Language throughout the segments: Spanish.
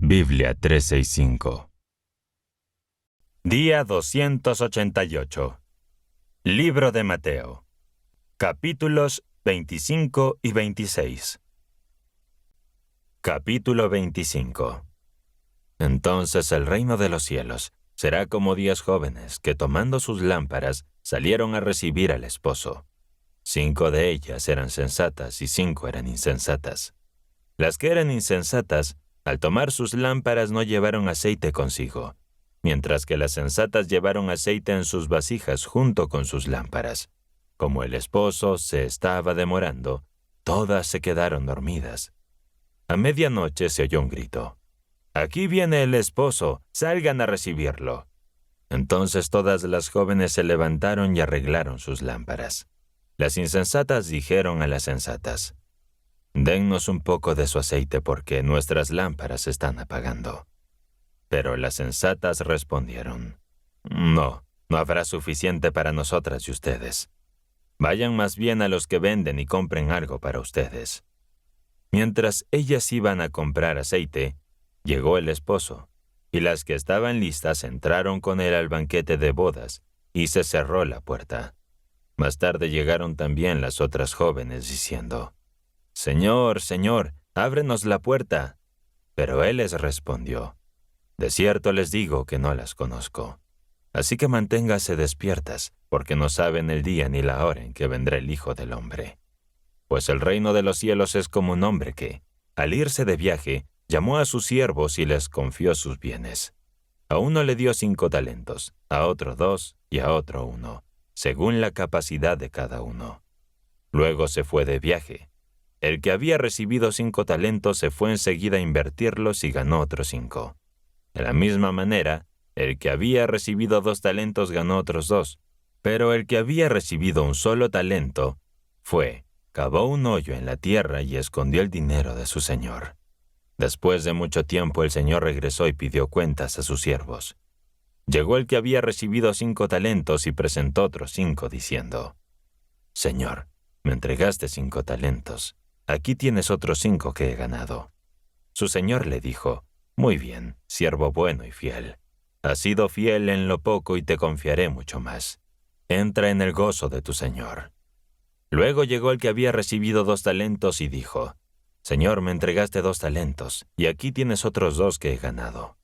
Biblia 365. Día 288. Libro de Mateo. Capítulos 25 y 26. Capítulo 25. Entonces el reino de los cielos será como 10 jóvenes que, tomando sus lámparas, salieron a recibir al esposo. 5 de ellas eran sensatas y 5 eran insensatas. Las que eran insensatas, al tomar sus lámparas, no llevaron aceite consigo, mientras que las sensatas llevaron aceite en sus vasijas junto con sus lámparas. Como el esposo se estaba demorando, todas se quedaron dormidas. A medianoche se oyó un grito: «¡Aquí viene el esposo! ¡Salgan a recibirlo!». Entonces todas las jóvenes se levantaron y arreglaron sus lámparas. Las insensatas dijeron a las sensatas: «Dennos un poco de su aceite porque nuestras lámparas se están apagando». Pero las sensatas respondieron: «No habrá suficiente para nosotras y ustedes. Vayan más bien a los que venden y compren algo para ustedes». Mientras ellas iban a comprar aceite, llegó el esposo, y las que estaban listas entraron con él al banquete de bodas, y se cerró la puerta. Más tarde llegaron también las otras jóvenes diciendo: «Señor, Señor, ábrenos la puerta». Pero él les respondió: «De cierto les digo que no las conozco. Así que manténganse despiertas, porque no saben el día ni la hora en que vendrá el Hijo del Hombre. Pues el reino de los cielos es como un hombre que, al irse de viaje, llamó a sus siervos y les confió sus bienes. A uno le dio 5 talentos, a otro 2 y a otro 1, según la capacidad de cada uno. Luego se fue de viaje. El que había recibido 5 talentos se fue enseguida a invertirlos y ganó otros 5. De la misma manera, el que había recibido 2 talentos ganó otros 2. Pero el que había recibido un solo talento fue, cavó un hoyo en la tierra y escondió el dinero de su señor. Después de mucho tiempo el señor regresó y pidió cuentas a sus siervos. Llegó el que había recibido 5 talentos y presentó otros 5 diciendo: «Señor, me entregaste 5 talentos. Aquí tienes otros 5 que he ganado». Su señor le dijo: «Muy bien, siervo bueno y fiel. Has sido fiel en lo poco y te confiaré mucho más. Entra en el gozo de tu señor». Luego llegó el que había recibido 2 talentos y dijo: «Señor, me entregaste 2 talentos, y aquí tienes otros 2 que he ganado».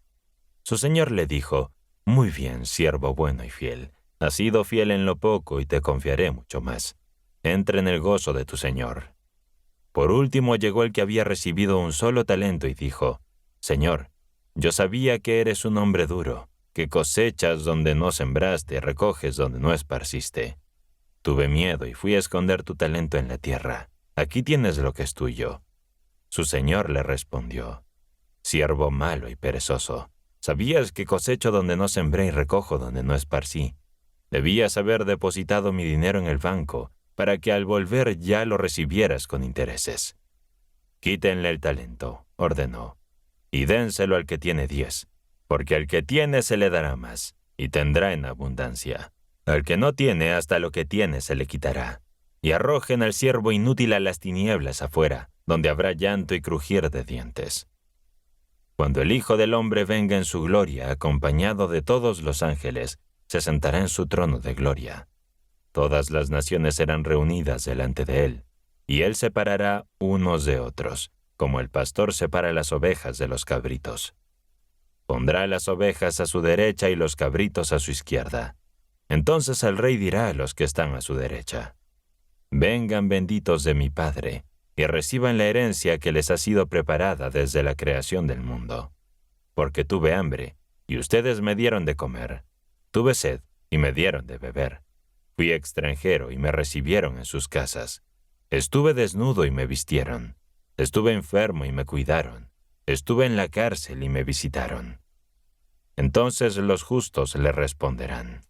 Su señor le dijo: «Muy bien, siervo bueno y fiel. Has sido fiel en lo poco y te confiaré mucho más. Entra en el gozo de tu señor». Por último llegó el que había recibido un solo talento y dijo: «Señor, yo sabía que eres un hombre duro, que cosechas donde no sembraste y recoges donde no esparciste. Tuve miedo y fui a esconder tu talento en la tierra. Aquí tienes lo que es tuyo». Su señor le respondió: «Siervo malo y perezoso, sabías que cosecho donde no sembré y recojo donde no esparcí. Debías haber depositado mi dinero en el banco, para que al volver ya lo recibieras con intereses. Quítenle el talento», ordenó, «y dénselo al que tiene 10, porque al que tiene se le dará más, y tendrá en abundancia. Al que no tiene, hasta lo que tiene se le quitará. Y arrojen al siervo inútil a las tinieblas afuera, donde habrá llanto y crujir de dientes. Cuando el Hijo del Hombre venga en su gloria, acompañado de todos los ángeles, se sentará en su trono de gloria. Todas las naciones serán reunidas delante de él, y él separará unos de otros, como el pastor separa las ovejas de los cabritos. Pondrá las ovejas a su derecha y los cabritos a su izquierda. Entonces el rey dirá a los que están a su derecha: «Vengan benditos de mi Padre, y reciban la herencia que les ha sido preparada desde la creación del mundo. Porque tuve hambre, y ustedes me dieron de comer. Tuve sed, y me dieron de beber. Fui extranjero, y me recibieron en sus casas. Estuve desnudo, y me vistieron. Estuve enfermo, y me cuidaron. Estuve en la cárcel, y me visitaron». Entonces los justos le responderán: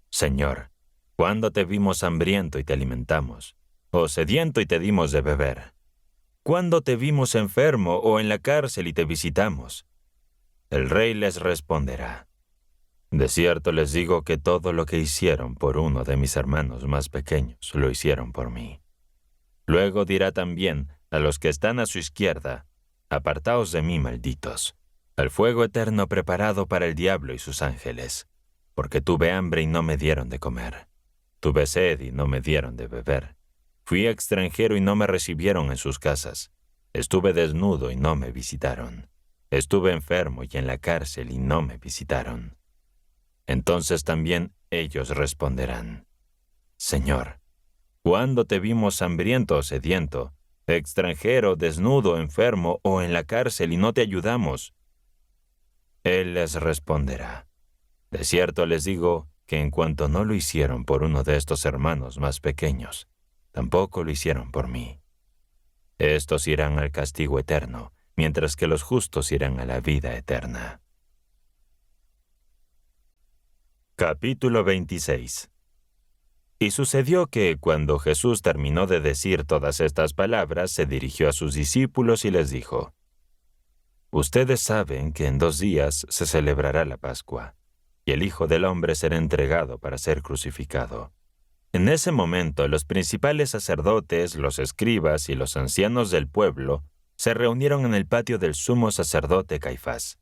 «Señor, ¿cuándo te vimos hambriento y te alimentamos, o sediento y te dimos de beber? ¿Cuándo te vimos enfermo o en la cárcel y te visitamos?». El rey les responderá: «De cierto les digo que todo lo que hicieron por uno de mis hermanos más pequeños lo hicieron por mí». Luego dirá también a los que están a su izquierda: «Apartaos de mí, malditos, al fuego eterno preparado para el diablo y sus ángeles, porque tuve hambre y no me dieron de comer. Tuve sed y no me dieron de beber. Fui extranjero y no me recibieron en sus casas. Estuve desnudo y no me visitaron. Estuve enfermo y en la cárcel y no me visitaron. Entonces también ellos responderán: Señor, ¿cuándo te vimos hambriento o sediento, extranjero, desnudo, enfermo o en la cárcel y no te ayudamos? Él les responderá: De cierto les digo que en cuanto no lo hicieron por uno de estos hermanos más pequeños, tampoco lo hicieron por mí. Estos irán al castigo eterno, mientras que los justos irán a la vida eterna. Capítulo 26. Y sucedió que, cuando Jesús terminó de decir todas estas palabras, se dirigió a sus discípulos y les dijo: Ustedes saben que en 2 días se celebrará la Pascua, y el Hijo del Hombre será entregado para ser crucificado. En ese momento, los principales sacerdotes, los escribas y los ancianos del pueblo se reunieron en el patio del sumo sacerdote Caifás.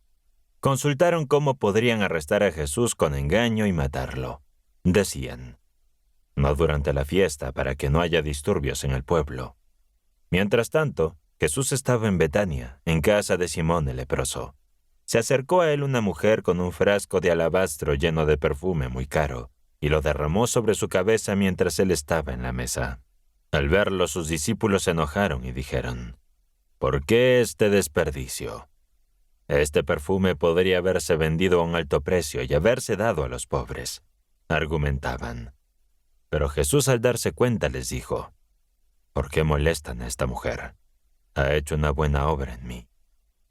Consultaron cómo podrían arrestar a Jesús con engaño y matarlo. Decían: No durante la fiesta, para que no haya disturbios en el pueblo. Mientras tanto, Jesús estaba en Betania, en casa de Simón el leproso. Se acercó a él una mujer con un frasco de alabastro lleno de perfume muy caro, y lo derramó sobre su cabeza mientras él estaba en la mesa. Al verlo, sus discípulos se enojaron y dijeron: ¿Por qué este desperdicio? Este perfume podría haberse vendido a un alto precio y haberse dado a los pobres, argumentaban. Pero Jesús, al darse cuenta, les dijo: ¿Por qué molestan a esta mujer? Ha hecho una buena obra en mí.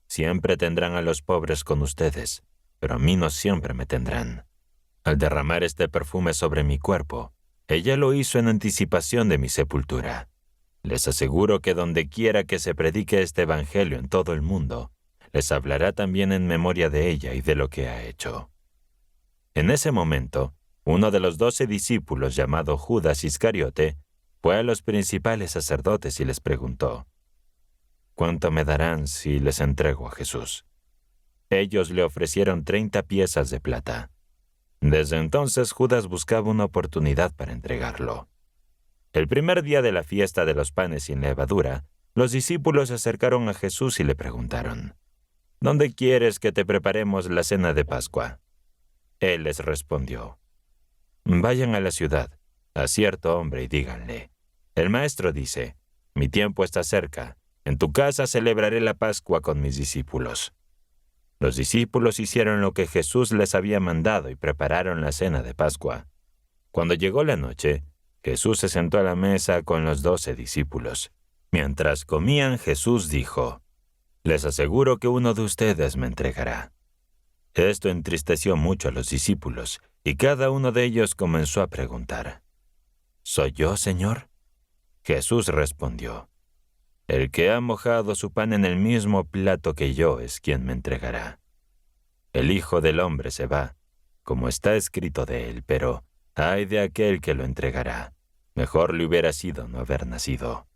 Siempre tendrán a los pobres con ustedes, pero a mí no siempre me tendrán. Al derramar este perfume sobre mi cuerpo, ella lo hizo en anticipación de mi sepultura. Les aseguro que donde quiera que se predique este evangelio en todo el mundo, les hablará también en memoria de ella y de lo que ha hecho. En ese momento, uno de los 12 discípulos, llamado Judas Iscariote, fue a los principales sacerdotes y les preguntó: ¿Cuánto me darán si les entrego a Jesús? Ellos le ofrecieron 30 piezas de plata. Desde entonces Judas buscaba una oportunidad para entregarlo. El primer día de la fiesta de los panes sin levadura, los discípulos se acercaron a Jesús y le preguntaron: ¿Dónde quieres que te preparemos la cena de Pascua? Él les respondió: Vayan a la ciudad, a cierto hombre, y díganle: El maestro dice, mi tiempo está cerca, en tu casa celebraré la Pascua con mis discípulos. Los discípulos hicieron lo que Jesús les había mandado y prepararon la cena de Pascua. Cuando llegó la noche, Jesús se sentó a la mesa con los 12 discípulos. Mientras comían, Jesús dijo: Les aseguro que uno de ustedes me entregará. Esto entristeció mucho a los discípulos, y cada uno de ellos comenzó a preguntar: ¿Soy yo, Señor? Jesús respondió: El que ha mojado su pan en el mismo plato que yo es quien me entregará. El Hijo del Hombre se va, como está escrito de él, pero ay de aquel que lo entregará. Mejor le hubiera sido no haber nacido.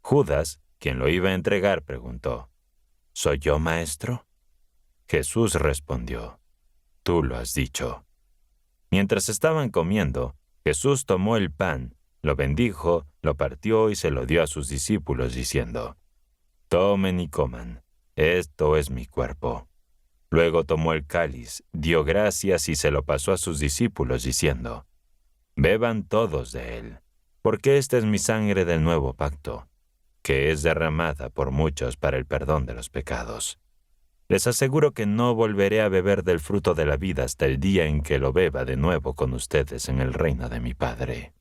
Judas, quien lo iba a entregar, preguntó: ¿Soy yo, maestro? Jesús respondió: Tú lo has dicho. Mientras estaban comiendo, Jesús tomó el pan, lo bendijo, lo partió y se lo dio a sus discípulos, diciendo: Tomen y coman, esto es mi cuerpo. Luego tomó el cáliz, dio gracias y se lo pasó a sus discípulos, diciendo: Beban todos de él, porque esta es mi sangre del nuevo pacto, que es derramada por muchos para el perdón de los pecados. Les aseguro que no volveré a beber del fruto de la vida hasta el día en que lo beba de nuevo con ustedes en el reino de mi Padre.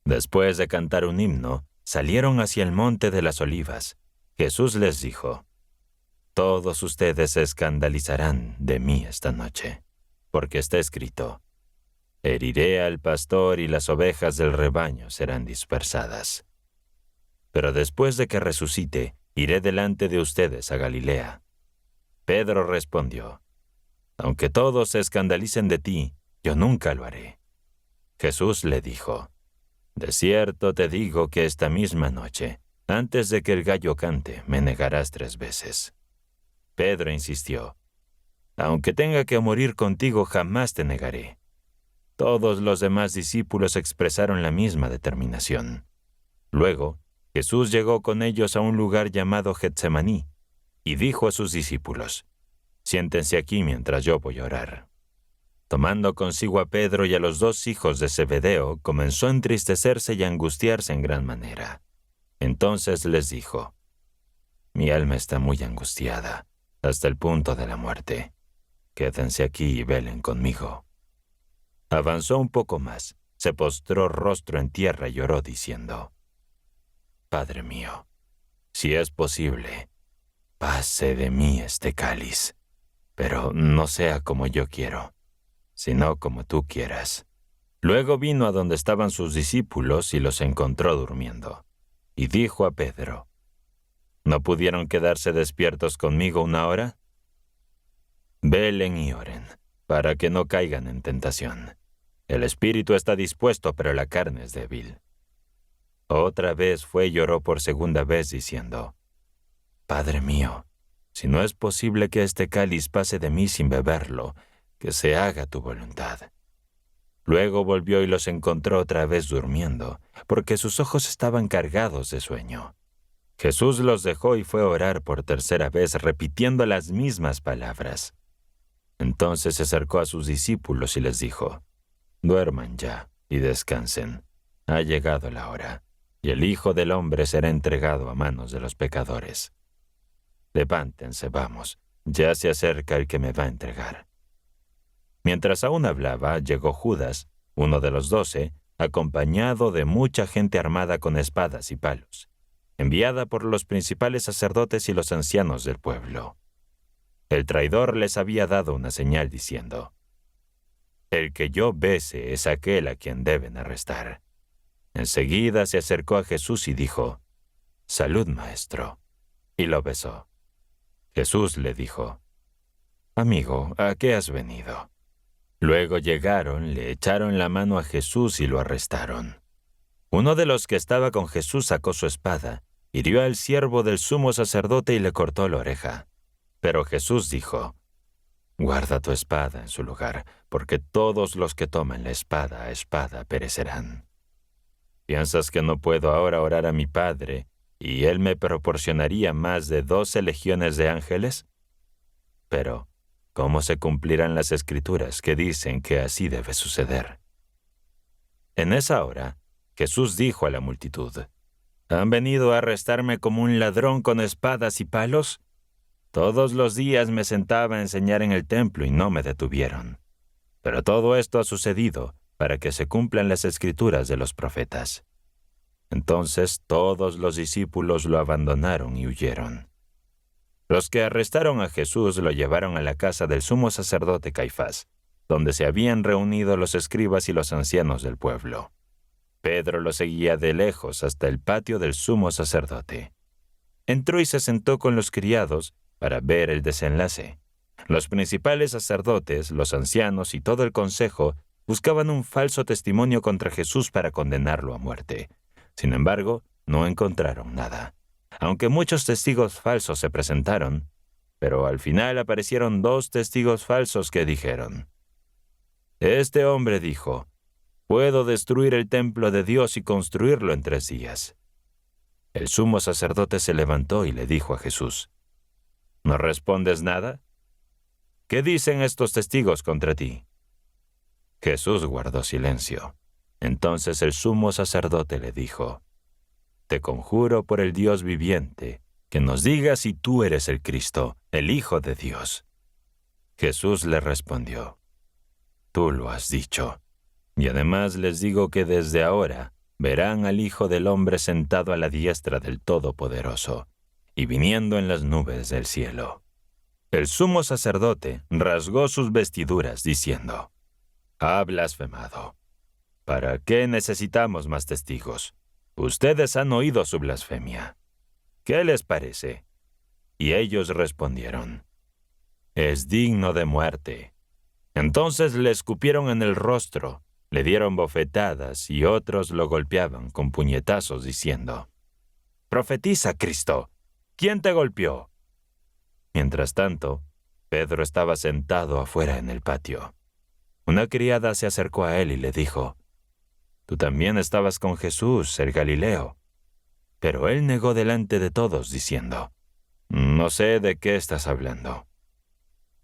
Después de cantar un himno, salieron hacia el monte de las Olivas. Jesús les dijo: Todos ustedes se escandalizarán de mí esta noche, porque está escrito: Heriré al pastor y las ovejas del rebaño serán dispersadas. Pero después de que resucite, iré delante de ustedes a Galilea. Pedro respondió: Aunque todos se escandalicen de ti, yo nunca lo haré. Jesús le dijo: De cierto te digo que esta misma noche, antes de que el gallo cante, me negarás 3 veces. Pedro insistió: «Aunque tenga que morir contigo, jamás te negaré». Todos los demás discípulos expresaron la misma determinación. Luego, Jesús llegó con ellos a un lugar llamado Getsemaní y dijo a sus discípulos: «Siéntense aquí mientras yo voy a orar». Tomando consigo a Pedro y a los 2 hijos de Zebedeo, comenzó a entristecerse y a angustiarse en gran manera. Entonces les dijo: «Mi alma está muy angustiada, hasta el punto de la muerte. Quédense aquí y velen conmigo». Avanzó un poco más, se postró rostro en tierra y oró diciendo: «Padre mío, si es posible, pase de mí este cáliz, pero no sea como yo quiero, sino como tú quieras». Luego vino a donde estaban sus discípulos y los encontró durmiendo, y dijo a Pedro: ¿No pudieron quedarse despiertos conmigo 1 hora? Velen y oren, para que no caigan en tentación. El espíritu está dispuesto, pero la carne es débil. Otra vez fue y lloró por segunda vez, diciendo: «Padre mío, si no es posible que este cáliz pase de mí sin beberlo, que se haga tu voluntad». Luego volvió y los encontró otra vez durmiendo, porque sus ojos estaban cargados de sueño. Jesús los dejó y fue a orar por tercera vez, repitiendo las mismas palabras. Entonces se acercó a sus discípulos y les dijo: «Duerman ya y descansen. Ha llegado la hora, y el Hijo del Hombre será entregado a manos de los pecadores. Levántense, vamos, ya se acerca el que me va a entregar». Mientras aún hablaba, llegó Judas, uno de los 12, acompañado de mucha gente armada con espadas y palos, enviada por los principales sacerdotes y los ancianos del pueblo. El traidor les había dado una señal diciendo: «El que yo bese es aquel a quien deben arrestar». Enseguida se acercó a Jesús y dijo: «Salud, maestro», y lo besó. Jesús le dijo: «Amigo, ¿a qué has venido?». Luego llegaron, le echaron la mano a Jesús y lo arrestaron. Uno de los que estaba con Jesús sacó su espada, hirió al siervo del sumo sacerdote y le cortó la oreja. Pero Jesús dijo: «Guarda tu espada en su lugar, porque todos los que tomen la espada a espada perecerán. ¿Piensas que no puedo ahora orar a mi Padre, y Él me proporcionaría más de 12 legiones de ángeles? Pero, ¿cómo se cumplirán las Escrituras que dicen que así debe suceder?». En esa hora, Jesús dijo a la multitud: «¿Han venido a arrestarme como un ladrón con espadas y palos? Todos los días me sentaba a enseñar en el templo y no me detuvieron. Pero todo esto ha sucedido para que se cumplan las Escrituras de los profetas». Entonces todos los discípulos lo abandonaron y huyeron. Los que arrestaron a Jesús lo llevaron a la casa del sumo sacerdote Caifás, donde se habían reunido los escribas y los ancianos del pueblo. Pedro lo seguía de lejos hasta el patio del sumo sacerdote. Entró y se sentó con los criados para ver el desenlace. Los principales sacerdotes, los ancianos y todo el consejo buscaban un falso testimonio contra Jesús para condenarlo a muerte. Sin embargo, no encontraron nada, aunque muchos testigos falsos se presentaron, pero al final aparecieron 2 testigos falsos que dijeron: «Este hombre dijo: puedo destruir el templo de Dios y construirlo en 3 días». El sumo sacerdote se levantó y le dijo a Jesús: «¿No respondes nada? ¿Qué dicen estos testigos contra ti?». Jesús guardó silencio. Entonces el sumo sacerdote le dijo: «Te conjuro por el Dios viviente, que nos digas si tú eres el Cristo, el Hijo de Dios». Jesús le respondió: «Tú lo has dicho. Y además les digo que desde ahora verán al Hijo del Hombre sentado a la diestra del Todopoderoso y viniendo en las nubes del cielo». El sumo sacerdote rasgó sus vestiduras diciendo: «Ha blasfemado. ¿Para qué necesitamos más testigos? Ustedes han oído su blasfemia. ¿Qué les parece?». Y ellos respondieron: «Es digno de muerte». Entonces le escupieron en el rostro, le dieron bofetadas y otros lo golpeaban con puñetazos diciendo: «Profetiza, Cristo, ¿quién te golpeó?». Mientras tanto, Pedro estaba sentado afuera en el patio. Una criada se acercó a él y le dijo, «Tú también estabas con Jesús, el Galileo». Pero él negó delante de todos, diciendo, «No sé de qué estás hablando».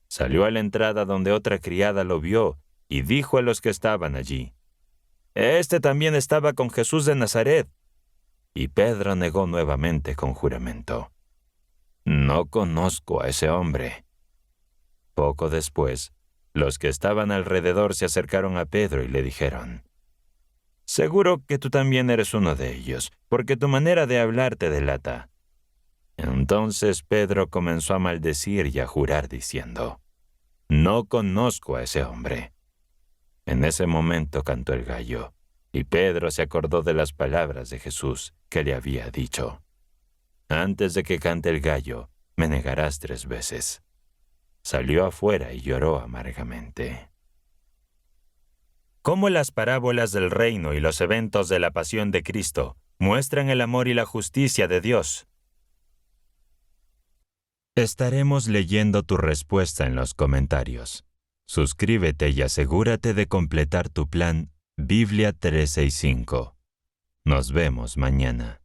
Salió a la entrada donde otra criada lo vio y dijo a los que estaban allí, «Este también estaba con Jesús de Nazaret». Y Pedro negó nuevamente con juramento, «No conozco a ese hombre». Poco después, los que estaban alrededor se acercaron a Pedro y le dijeron, «Seguro que tú también eres uno de ellos, porque tu manera de hablar te delata». Entonces Pedro comenzó a maldecir y a jurar diciendo, «No conozco a ese hombre». En ese momento cantó el gallo, y Pedro se acordó de las palabras de Jesús que le había dicho, «Antes de que cante el gallo, me negarás 3 veces». Salió afuera y lloró amargamente. ¿Cómo las parábolas del reino y los eventos de la pasión de Cristo muestran el amor y la justicia de Dios? Estaremos leyendo tu respuesta en los comentarios. Suscríbete y asegúrate de completar tu plan Biblia 365. Nos vemos mañana.